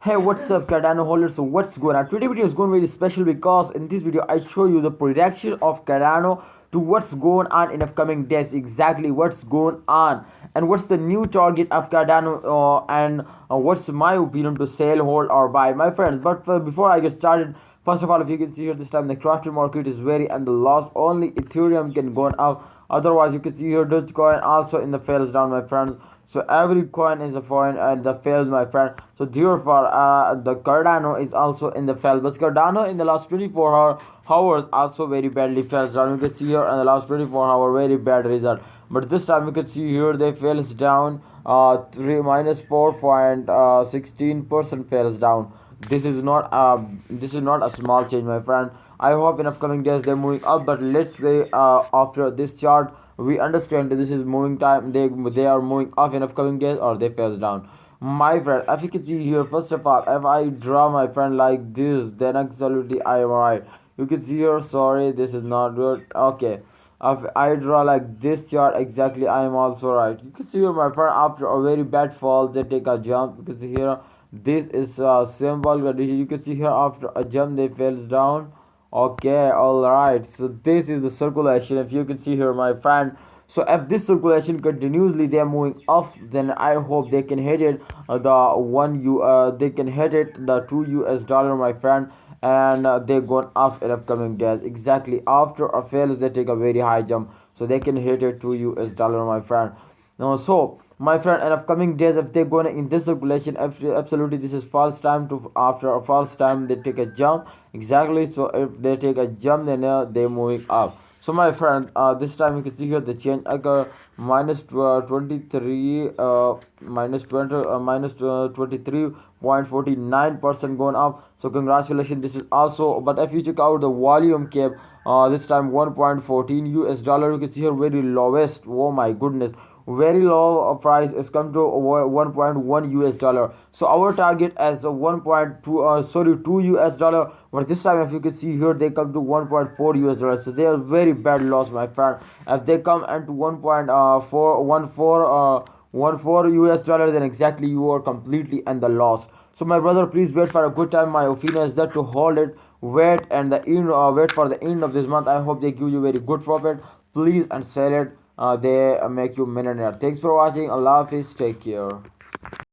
Hey, what's up, Cardano holders? So what's going on? Today video is going to be very special because in this video I show you the prediction of Cardano to what's going on in upcoming days, exactly what's going on and what's the new target of Cardano and what's my opinion to sell, hold or buy, my friends. But before I get started, first of all, if you can see here, this time the crypto market is very and the lost. Only Ethereum can go up. Otherwise, you can see here Dogecoin also in the fails down, my friends. So every coin is a coin and the fails, my friend. So therefore, the Cardano is also in the fail. But Cardano in the last 24 hours also very badly fails down. You can see here in the last 24 hour very bad result. But this time you can see here they fails down 3 minus 4.16% fails down. This is not a small change, my friend. I hope in upcoming days they're moving up, but let's say after this chart we understand that this is moving time. They are moving up in upcoming days or they face down, my friend. If you can see here, first of all, if I draw, my friend, like this, then absolutely I am right. You can see here, sorry, this is not good. Okay, if I draw like this chart, exactly I am also right. You can see here, my friend, after a very bad fall they take a jump. You can see here, this is a symbol condition. You can see here, after a jump they falls down. Okay, all right, so this is the circulation. If you can see here, my friend, so if this circulation continuously they are moving up, then I hope they can hit it they can hit it the $2 my friend. And they're going up in upcoming days. Exactly after a fails they take a very high jump, so they can hit it $2, my friend. No, so my friend, in upcoming days, if they're going in this circulation, absolutely this is false time to after a false time they take a jump. Exactly, so if they take a jump, then they're moving up. So my friend, this time you can see here the change occur minus 23 minus 20 minus 23.49% going up. So congratulations, this is also. But if you check out the volume cap, this time 1.14 US dollar, you can see here very lowest. Oh my goodness, very low price is come to 1.1 US dollar. So our target as a 1.2 2 US dollar. But this time, if you can see here, they come to 1.4 US dollar. So they are very bad loss, my friend. If they come into 1.414 US dollar, then exactly you are completely in the loss. So my brother, please wait for a good time. My opinion is that to hold it, wait for the end of this month. I hope they give you very good profit. Please and sell it. They make you millionaire. Thanks for watching. Allah Hafiz. Take care.